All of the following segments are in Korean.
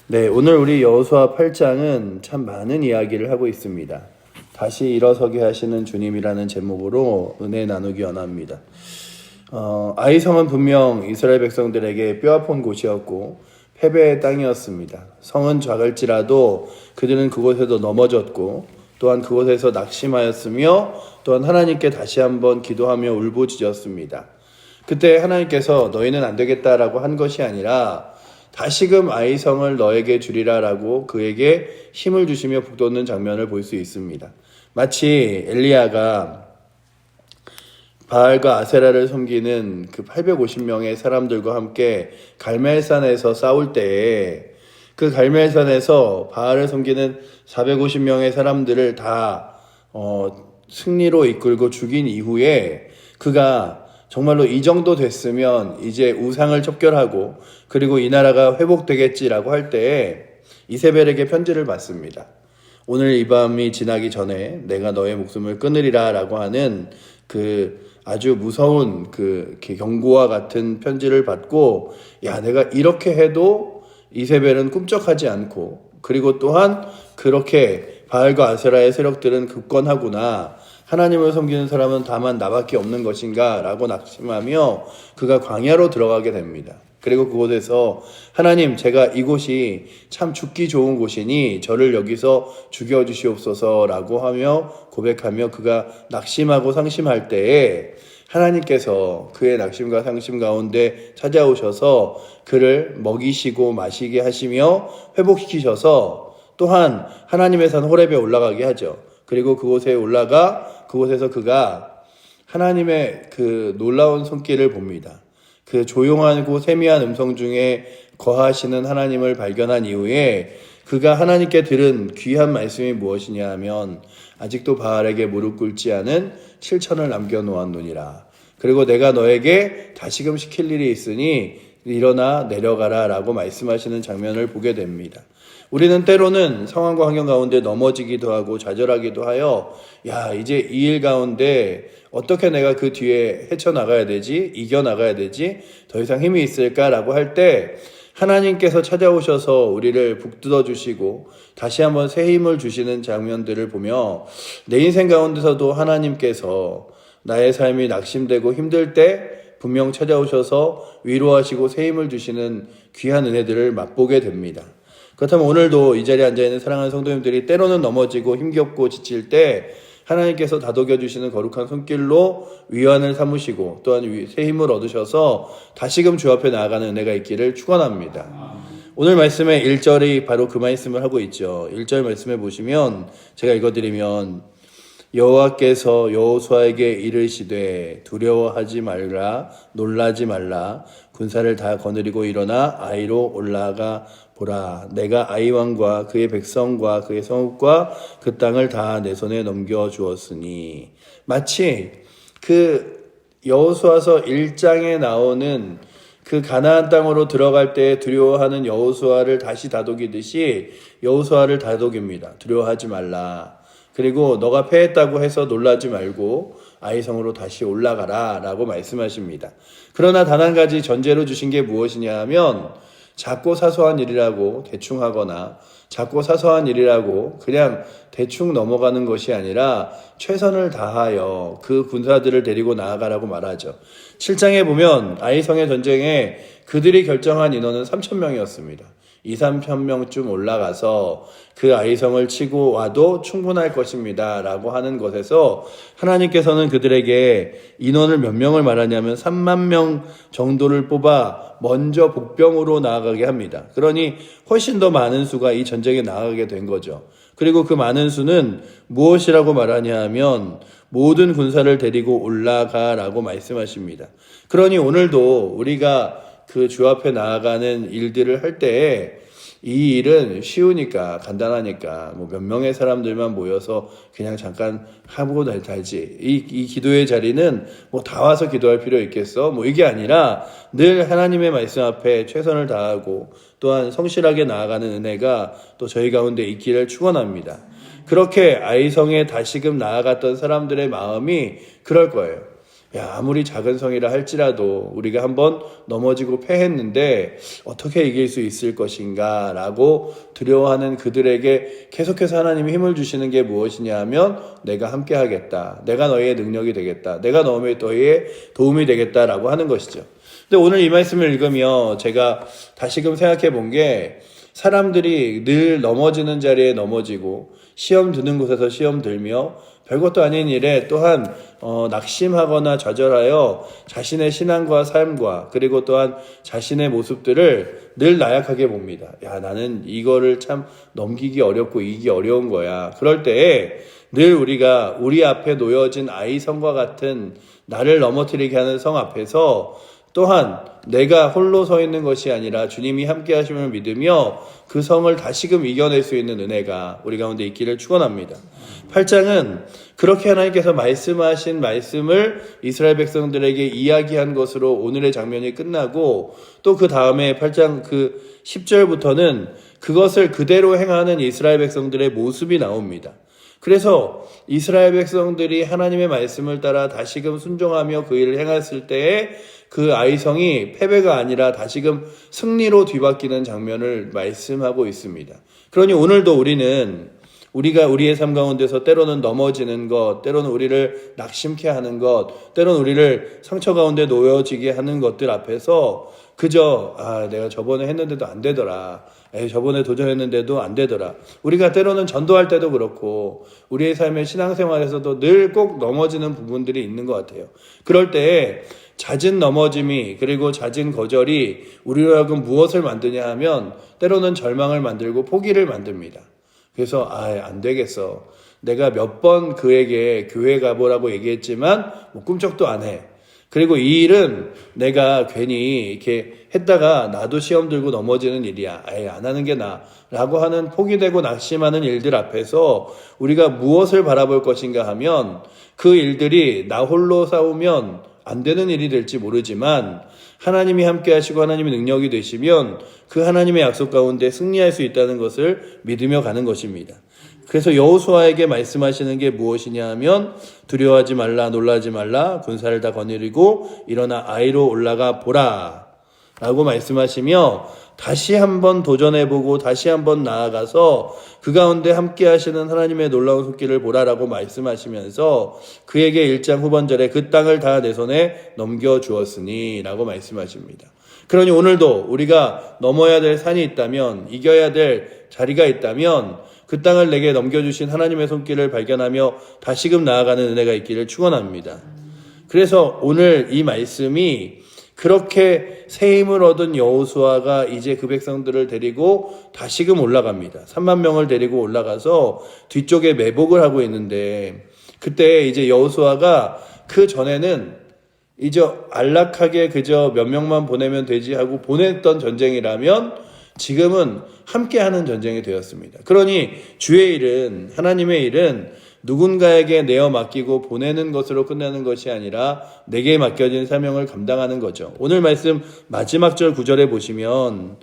네, 오늘 우리 여호수아 8장은 참 많은 이야기를 하고 있습니다. 다시 일어서게 하시는 주님이라는 제목으로 은혜 나누기 원합니다. 아이성은 분명 이스라엘 백성들에게 뼈아픈 곳이었고 패배의 땅이었습니다. 성은 작을지라도 그들은 그곳에도 넘어졌고 또한 그곳에서 낙심하였으며 또한 하나님께 다시 한번 기도하며 울부짖었습니다. 그때 하나님께서 너희는 안 되겠다라고 한 것이 아니라 다시금 아이성을 너에게 주리라라고 그에게 힘을 주시며 북돋는 장면을 볼 수 있습니다. 마치 엘리야가 바알과 아세라를 섬기는 그 850명의 사람들과 함께 갈멜산에서 싸울 때에 그 갈멜산에서 바알을 섬기는 450명의 사람들을 다 승리로 이끌고 죽인 이후에 그가 정말로 이 정도 됐으면 이제 우상을 척결하고 그리고 이 나라가 회복되겠지라고 할 때에 이세벨에게 편지를 받습니다. 오늘 이 밤이 지나기 전에 내가 너의 목숨을 끊으리라 라고 하는 그 아주 무서운 그 경고와 같은 편지를 받고 야 내가 이렇게 해도 이세벨은 꿈쩍하지 않고 그리고 또한 그렇게 바알과 아세라의 세력들은 굳건하구나. 하나님을 섬기는 사람은 다만 나밖에 없는 것인가 라고 낙심하며 그가 광야로 들어가게 됩니다. 그리고 그곳에서 하나님 제가 이곳이 참 죽기 좋은 곳이니 저를 여기서 죽여주시옵소서 라고 하며 고백하며 그가 낙심하고 상심할 때에 하나님께서 그의 낙심과 상심 가운데 찾아오셔서 그를 먹이시고 마시게 하시며 회복시키셔서 또한 하나님의 산 호렙에 올라가게 하죠. 그리고 그곳에 올라가 그곳에서 그가 하나님의 그 놀라운 손길을 봅니다. 그 조용하고 세미한 음성 중에 거하시는 하나님을 발견한 이후에 그가 하나님께 들은 귀한 말씀이 무엇이냐 하면 아직도 바알에게 무릎 꿇지 않은 7천을 남겨놓았느니라. 그리고 내가 너에게 다시금 시킬 일이 있으니 일어나 내려가라 라고 말씀하시는 장면을 보게 됩니다. 우리는 때로는 상황과 환경 가운데 넘어지기도 하고 좌절하기도 하여 야 이제 이 일 가운데 어떻게 내가 그 뒤에 헤쳐나가야 되지? 이겨나가야 되지? 더 이상 힘이 있을까라고 할 때 하나님께서 찾아오셔서 우리를 북돋워 주시고 다시 한번 새 힘을 주시는 장면들을 보며 내 인생 가운데서도 하나님께서 나의 삶이 낙심되고 힘들 때 분명 찾아오셔서 위로하시고 새 힘을 주시는 귀한 은혜들을 맛보게 됩니다. 그렇다면 오늘도 이 자리에 앉아있는 사랑하는 성도님들이 때로는 넘어지고 힘겹고 지칠 때 하나님께서 다독여 주시는 거룩한 손길로 위안을 삼으시고 또한 새 힘을 얻으셔서 다시금 주 앞에 나아가는 은혜가 있기를 축원합니다. 오늘 말씀의 1절이 바로 그 말씀을 하고 있죠. 1절 말씀에 보시면 제가 읽어드리면 여호와께서 여호수아에게 이르시되 두려워하지 말라 놀라지 말라 군사를 다 거느리고 일어나 아이로 올라가 보라. 내가 아이 왕과 그의 백성과 그의 성읍과 그 땅을 다 내 손에 넘겨주었으니 마치 그 여호수아서 1장에 나오는 그 가나안 땅으로 들어갈 때 두려워하는 여호수아를 다시 다독이듯이 여호수아를 다독입니다. 두려워하지 말라. 그리고 너가 패했다고 해서 놀라지 말고 아이성으로 다시 올라가라 라고 말씀하십니다. 그러나 단 한 가지 전제로 주신 게 무엇이냐 하면 작고 사소한 일이라고 대충 하거나 작고 사소한 일이라고 그냥 대충 넘어가는 것이 아니라 최선을 다하여 그 군사들을 데리고 나아가라고 말하죠. 7장에 보면 아이성의 전쟁에 그들이 결정한 인원은 3,000명이었습니다. 2,3,000명쯤 올라가서 그 아이성을 치고 와도 충분할 것입니다 라고 하는 것에서 하나님께서는 그들에게 인원을 몇 명을 말하냐면 3만 명 정도를 뽑아 먼저 복병으로 나아가게 합니다. 그러니 훨씬 더 많은 수가 이 전쟁에 나아가게 된 거죠. 그리고 그 많은 수는 무엇이라고 말하냐 하면 모든 군사를 데리고 올라가라고 말씀하십니다. 그러니 오늘도 우리가 그 주 앞에 나아가는 일들을 할 때에 이 일은 쉬우니까 간단하니까 뭐 몇 명의 사람들만 모여서 그냥 잠깐 하고 달지 이 기도의 자리는 뭐 다 와서 기도할 필요 있겠어? 뭐 이게 아니라 늘 하나님의 말씀 앞에 최선을 다하고 또한 성실하게 나아가는 은혜가 또 저희 가운데 있기를 축원합니다. 그렇게 아이성에 다시금 나아갔던 사람들의 마음이 그럴 거예요. 야, 아무리 작은 성이라 할지라도 우리가 한번 넘어지고 패했는데 어떻게 이길 수 있을 것인가 라고 두려워하는 그들에게 계속해서 하나님이 힘을 주시는 게 무엇이냐 하면 내가 함께 하겠다. 내가 너희의 능력이 되겠다. 내가 너희의 도움이 되겠다라고 하는 것이죠. 근데 오늘 이 말씀을 읽으며 제가 다시금 생각해 본 게 사람들이 늘 넘어지는 자리에 넘어지고 시험 드는 곳에서 시험 들며 별것도 아닌 일에 또한 낙심하거나 좌절하여 자신의 신앙과 삶과 그리고 또한 자신의 모습들을 늘 나약하게 봅니다. 야, 나는 이거를 참 넘기기 어렵고 이기기 어려운 거야. 그럴 때에 늘 우리가 우리 앞에 놓여진 아이성과 같은 나를 넘어뜨리게 하는 성 앞에서 또한 내가 홀로 서 있는 것이 아니라 주님이 함께 하심을 믿으며 그 성을 다시금 이겨낼 수 있는 은혜가 우리 가운데 있기를 축원합니다. 8장은 그렇게 하나님께서 말씀하신 말씀을 이스라엘 백성들에게 이야기한 것으로 오늘의 장면이 끝나고 또 그 다음에 8장 그 10절부터는 그것을 그대로 행하는 이스라엘 백성들의 모습이 나옵니다. 그래서 이스라엘 백성들이 하나님의 말씀을 따라 다시금 순종하며 그 일을 행했을 때에 그 아이성이 패배가 아니라 다시금 승리로 뒤바뀌는 장면을 말씀하고 있습니다. 그러니 오늘도 우리가 우리의 삶 가운데서 때로는 넘어지는 것, 때로는 우리를 낙심케 하는 것, 때로는 우리를 상처 가운데 놓여지게 하는 것들 앞에서 그저 내가 저번에 했는데도 안 되더라. 저번에 도전했는데도 안 되더라. 우리가 때로는 전도할 때도 그렇고 우리의 삶의 신앙생활에서도 늘 꼭 넘어지는 부분들이 있는 것 같아요. 그럴 때에 잦은 넘어짐이 그리고 잦은 거절이 우리로 하여금 무엇을 만드냐 하면 때로는 절망을 만들고 포기를 만듭니다. 그래서 안 되겠어. 내가 몇 번 그에게 교회 가보라고 얘기했지만 꿈쩍도 안 해. 그리고 이 일은 내가 괜히 이렇게 했다가 나도 시험 들고 넘어지는 일이야. 안 하는 게 나아. 라고 하는 포기되고 낙심하는 일들 앞에서 우리가 무엇을 바라볼 것인가 하면 그 일들이 나 홀로 싸우면 안 되는 일이 될지 모르지만 하나님이 함께 하시고 하나님의 능력이 되시면 그 하나님의 약속 가운데 승리할 수 있다는 것을 믿으며 가는 것입니다. 그래서 여호수아에게 말씀하시는 게 무엇이냐 하면 두려워하지 말라, 놀라지 말라, 군사를 다 거느리고 일어나 아이로 올라가 보라 라고 말씀하시며 다시 한번 도전해보고 다시 한번 나아가서 그 가운데 함께 하시는 하나님의 놀라운 손길을 보라라고 말씀하시면서 그에게 1장 후반절에 그 땅을 다 내 손에 넘겨주었으니 라고 말씀하십니다. 그러니 오늘도 우리가 넘어야 될 산이 있다면, 이겨야 될 자리가 있다면 그 땅을 내게 넘겨주신 하나님의 손길을 발견하며 다시금 나아가는 은혜가 있기를 축원합니다. 그래서 오늘 이 말씀이 그렇게 새 힘을 얻은 여호수아가 이제 그 백성들을 데리고 다시금 올라갑니다. 3만 명을 데리고 올라가서 뒤쪽에 매복을 하고 있는데 그때 이제 여호수아가 그 전에는 이제 안락하게 그저 몇 명만 보내면 되지 하고 보냈던 전쟁이라면 지금은 함께하는 전쟁이 되었습니다. 그러니 주의 일은, 하나님의 일은 누군가에게 내어 맡기고 보내는 것으로 끝나는 것이 아니라 내게 맡겨진 사명을 감당하는 거죠. 오늘 말씀 마지막 절 9절에 보시면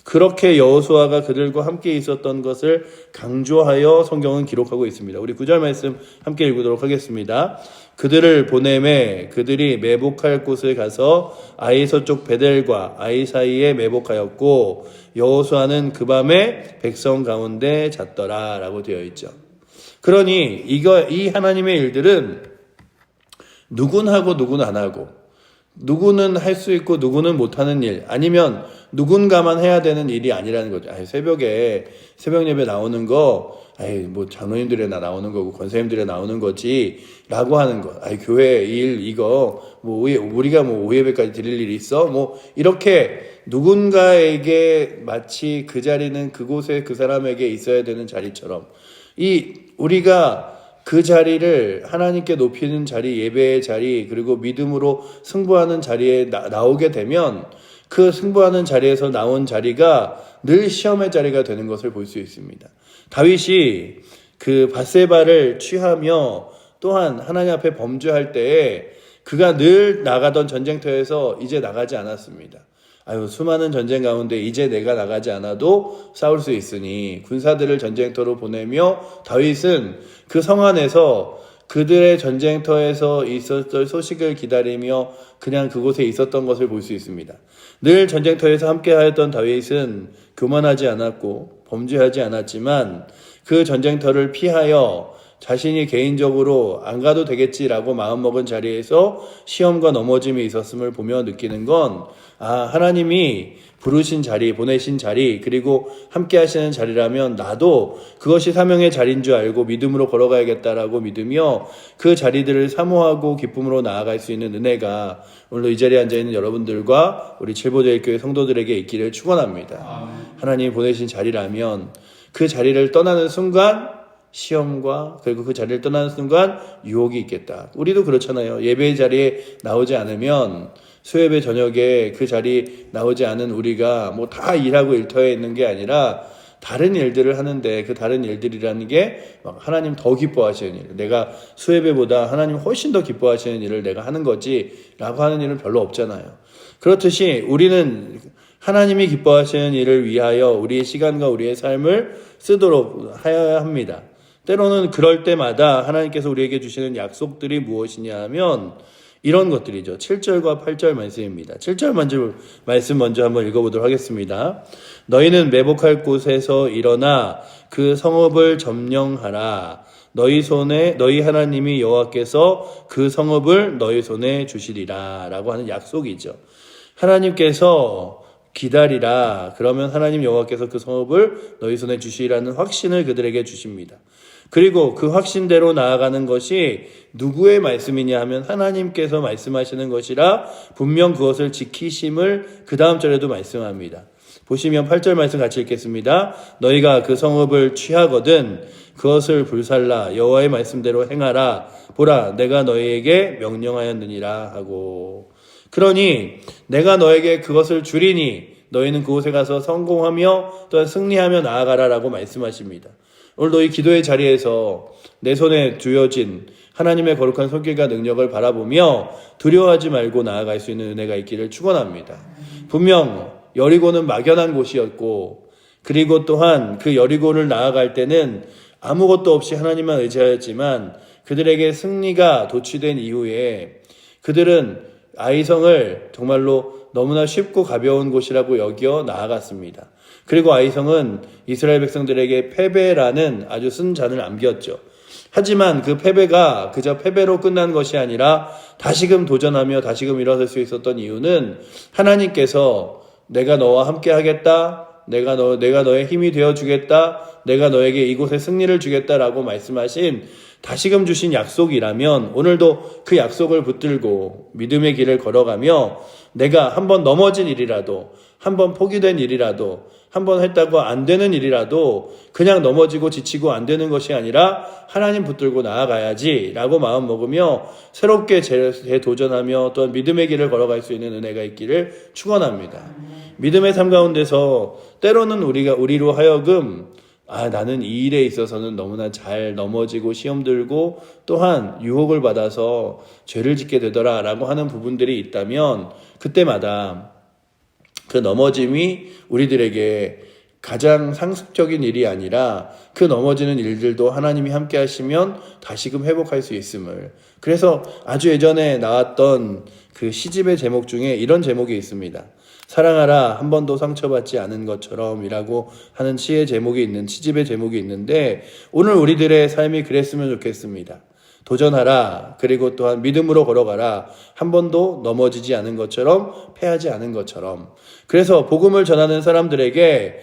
그렇게 여호수아가 그들과 함께 있었던 것을 강조하여 성경은 기록하고 있습니다. 우리 9절 말씀 함께 읽도록 하겠습니다. 그들을 보내매 그들이 매복할 곳을 가서 아이 서쪽 베델과 아이 사이에 매복하였고 여호수아는 그 밤에 백성 가운데 잤더라 라고 되어 있죠. 그러니 이 하나님의 일들은 누군 하고 누군 안 하고 누구는 할 수 있고 누구는 못하는 일 아니면 누군가만 해야 되는 일이 아니라는 거죠. 새벽에 새벽 예배 나오는 거 장로님들이나 나오는 거고 권사님들이 나오는 거지 라고 하는 거. 교회 일 이거 우리가 오후 예배까지 드릴 일이 있어? 이렇게 누군가에게 마치 그 자리는 그곳에 그 사람에게 있어야 되는 자리처럼 우리가 그 자리를 하나님께 높이는 자리, 예배의 자리, 그리고 믿음으로 승부하는 자리에 나오게 되면 그 승부하는 자리에서 나온 자리가 늘 시험의 자리가 되는 것을 볼 수 있습니다. 다윗이 그 밧세바를 취하며 또한 하나님 앞에 범죄할 때에 그가 늘 나가던 전쟁터에서 이제 나가지 않았습니다. 수많은 전쟁 가운데 이제 내가 나가지 않아도 싸울 수 있으니 군사들을 전쟁터로 보내며 다윗은 그 성 안에서 그들의 전쟁터에서 있었던 소식을 기다리며 그냥 그곳에 있었던 것을 볼 수 있습니다. 늘 전쟁터에서 함께하였던 다윗은 교만하지 않았고 범죄하지 않았지만 그 전쟁터를 피하여 자신이 개인적으로 안 가도 되겠지라고 마음먹은 자리에서 시험과 넘어짐이 있었음을 보며 느끼는 건 하나님이 부르신 자리, 보내신 자리, 그리고 함께 하시는 자리라면 나도 그것이 사명의 자리인 줄 알고 믿음으로 걸어가야겠다라고 믿으며 그 자리들을 사모하고 기쁨으로 나아갈 수 있는 은혜가 오늘도 이 자리에 앉아있는 여러분들과 우리 칠보제일교회 성도들에게 있기를 축원합니다. 하나님이 보내신 자리라면 그 자리를 떠나는 순간 시험과 그리고 그 자리를 떠나는 순간 유혹이 있겠다. 우리도 그렇잖아요. 예배의 자리에 나오지 않으면 수요예배 저녁에 그 자리 나오지 않은 우리가 뭐 다 일하고 일터에 있는 게 아니라 다른 일들을 하는데 그 다른 일들이라는 게 막 하나님 더 기뻐하시는 일, 내가 수요예배보다 하나님 훨씬 더 기뻐하시는 일을 내가 하는 거지 라고 하는 일은 별로 없잖아요. 그렇듯이 우리는 하나님이 기뻐하시는 일을 위하여 우리의 시간과 우리의 삶을 쓰도록 하여야 합니다. 때로는 그럴 때마다 하나님께서 우리에게 주시는 약속들이 무엇이냐 하면 이런 것들이죠. 7절과 8절 말씀입니다. 7절 말씀 먼저 한번 읽어보도록 하겠습니다. 너희는 매복할 곳에서 일어나 그 성읍을 점령하라. 너희 하나님이 여호와께서 그 성읍을 너희 손에 주시리라 라고 하는 약속이죠. 하나님께서 기다리라. 그러면 하나님 여호와께서 그 성읍을 너희 손에 주시리라는 확신을 그들에게 주십니다. 그리고 그 확신대로 나아가는 것이 누구의 말씀이냐 하면 하나님께서 말씀하시는 것이라 분명 그것을 지키심을 그 다음 절에도 말씀합니다. 보시면 8절 말씀 같이 읽겠습니다. 너희가 그 성읍을 취하거든 그것을 불살라 여호와의 말씀대로 행하라. 보라 내가 너희에게 명령하였느니라 하고. 그러니 내가 너에게 그것을 주리니 너희는 그곳에 가서 성공하며 또한 승리하며 나아가라라고 말씀하십니다. 오늘도 이 기도의 자리에서 내 손에 주어진 하나님의 거룩한 손길과 능력을 바라보며 두려워하지 말고 나아갈 수 있는 은혜가 있기를 축원합니다. 분명 여리고는 막연한 곳이었고 그리고 또한 그 여리고를 나아갈 때는 아무것도 없이 하나님만 의지하였지만 그들에게 승리가 도취된 이후에 그들은 아이성을 정말로 너무나 쉽고 가벼운 곳이라고 여겨 나아갔습니다. 그리고 아이성은 이스라엘 백성들에게 패배라는 아주 쓴 잔을 안겼죠. 하지만 그 패배가 그저 패배로 끝난 것이 아니라 다시금 도전하며 다시금 일어설 수 있었던 이유는 하나님께서 내가 너와 함께 하겠다, 내가 너의 힘이 되어주겠다, 내가 너에게 이곳에 승리를 주겠다라고 말씀하신 다시금 주신 약속이라면 오늘도 그 약속을 붙들고 믿음의 길을 걸어가며 내가 한번 넘어진 일이라도 한번 포기된 일이라도 한번 했다고 안 되는 일이라도 그냥 넘어지고 지치고 안 되는 것이 아니라 하나님 붙들고 나아가야지 라고 마음 먹으며 새롭게 재도전하며 또한 믿음의 길을 걸어갈 수 있는 은혜가 있기를 축원합니다. 믿음의 삶 가운데서 때로는 우리로 하여금 나는 이 일에 있어서는 너무나 잘 넘어지고 시험 들고 또한 유혹을 받아서 죄를 짓게 되더라 라고 하는 부분들이 있다면 그때마다 그 넘어짐이 우리들에게 가장 상습적인 일이 아니라 그 넘어지는 일들도 하나님이 함께 하시면 다시금 회복할 수 있음을. 그래서 아주 예전에 나왔던 그 시집의 제목 중에 이런 제목이 있습니다. 사랑하라 한 번도 상처받지 않은 것처럼 이라고 하는 시집의 제목이 있는데 오늘 우리들의 삶이 그랬으면 좋겠습니다. 도전하라. 그리고 또한 믿음으로 걸어가라. 한 번도 넘어지지 않은 것처럼 패하지 않은 것처럼. 그래서 복음을 전하는 사람들에게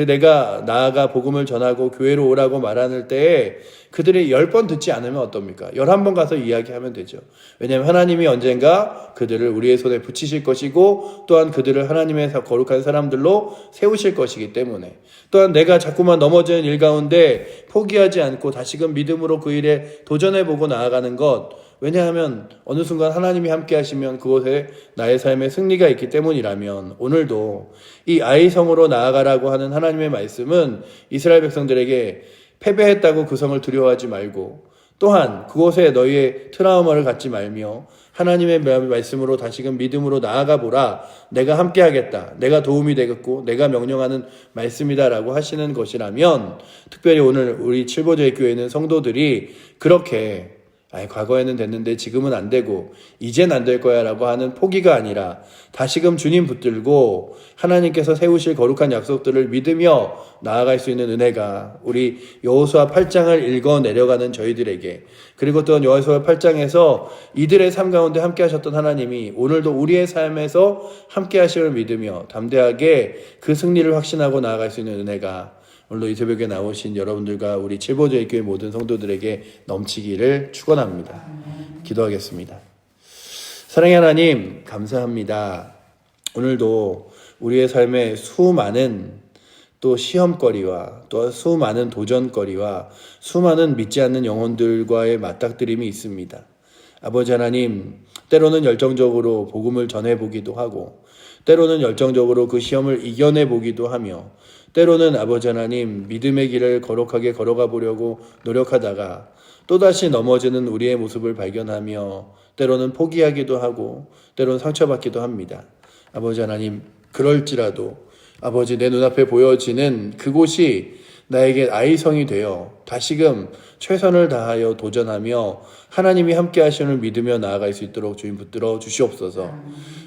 내가 나아가 복음을 전하고 교회로 오라고 말하는 때에 그들이 10번 듣지 않으면 어떻습니까? 11번 가서 이야기하면 되죠. 왜냐하면 하나님이 언젠가 그들을 우리의 손에 붙이실 것이고 또한 그들을 하나님의 거룩한 사람들로 세우실 것이기 때문에 또한 내가 자꾸만 넘어지는 일 가운데 포기하지 않고 다시금 믿음으로 그 일에 도전해보고 나아가는 것. 왜냐하면 어느 순간 하나님이 함께 하시면 그곳에 나의 삶에 승리가 있기 때문이라면 오늘도 이 아이성으로 나아가라고 하는 하나님의 말씀은 이스라엘 백성들에게 패배했다고 그 성을 두려워하지 말고 또한 그곳에 너희의 트라우마를 갖지 말며 하나님의 말씀으로 다시금 믿음으로 나아가 보라. 내가 함께 하겠다. 내가 도움이 되겠고 내가 명령하는 말씀이다라고 하시는 것이라면 특별히 오늘 우리 칠보제일교회는 성도들이 그렇게 과거에는 됐는데 지금은 안 되고 이젠 안 될 거야 라고 하는 포기가 아니라 다시금 주님 붙들고 하나님께서 세우실 거룩한 약속들을 믿으며 나아갈 수 있는 은혜가 우리 여호수아 8장을 읽어 내려가는 저희들에게, 그리고 또 여호수아 8장에서 이들의 삶 가운데 함께 하셨던 하나님이 오늘도 우리의 삶에서 함께 하심을 믿으며 담대하게 그 승리를 확신하고 나아갈 수 있는 은혜가 오늘도 이 새벽에 나오신 여러분들과 우리 칠보제일교회 모든 성도들에게 넘치기를 축원합니다. 기도하겠습니다. 사랑의 하나님, 감사합니다. 오늘도 우리의 삶에 수많은 또 시험거리와 또 수많은 도전거리와 수많은 믿지 않는 영혼들과의 맞닥뜨림이 있습니다. 아버지 하나님, 때로는 열정적으로 복음을 전해보기도 하고 때로는 열정적으로 그 시험을 이겨내보기도 하며 때로는 아버지 하나님 믿음의 길을 거룩하게 걸어가 보려고 노력하다가 또다시 넘어지는 우리의 모습을 발견하며 때로는 포기하기도 하고 때로는 상처받기도 합니다. 아버지 하나님, 그럴지라도 아버지 내 눈앞에 보여지는 그곳이 나에게 아이성이 되어 다시금 최선을 다하여 도전하며 하나님이 함께 하심을 믿으며 나아갈 수 있도록 주님 붙들어 주시옵소서.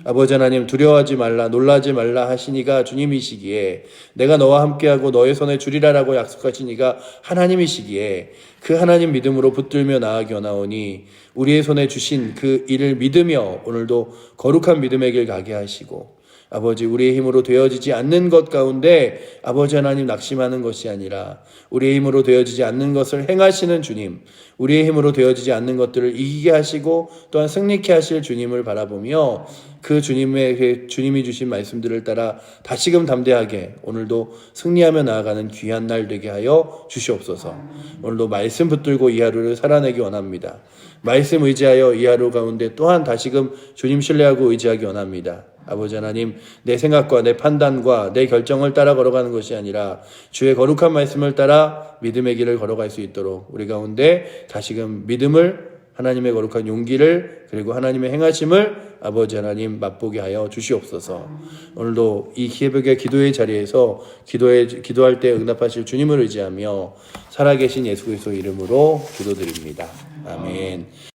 아버지 하나님, 두려워하지 말라 놀라지 말라 하시니가 주님이시기에, 내가 너와 함께하고 너의 손에 주리라라고 약속하시니가 하나님이시기에 그 하나님 믿음으로 붙들며 나아가 나오니 우리의 손에 주신 그 일을 믿으며 오늘도 거룩한 믿음의 길 가게 하시고 아버지, 우리의 힘으로 되어지지 않는 것 가운데 아버지 하나님 낙심하는 것이 아니라 우리의 힘으로 되어지지 않는 것을 행하시는 주님, 우리의 힘으로 되어지지 않는 것들을 이기게 하시고 또한 승리케 하실 주님을 바라보며 그 주님이 주신 말씀들을 따라 다시금 담대하게 오늘도 승리하며 나아가는 귀한 날 되게 하여 주시옵소서. 오늘도 말씀 붙들고 이 하루를 살아내기 원합니다. 말씀 의지하여 이 하루 가운데 또한 다시금 주님 신뢰하고 의지하기 원합니다. 아버지 하나님, 내 생각과 내 판단과 내 결정을 따라 걸어가는 것이 아니라 주의 거룩한 말씀을 따라 믿음의 길을 걸어갈 수 있도록 우리 가운데 다시금 믿음을, 하나님의 거룩한 용기를, 그리고 하나님의 행하심을 아버지 하나님 맛보게 하여 주시옵소서. 오늘도 이 새벽의 기도의 자리에서 기도할 때 응답하실 주님을 의지하며 살아계신 예수 그리스도 이름으로 기도드립니다. 아멘.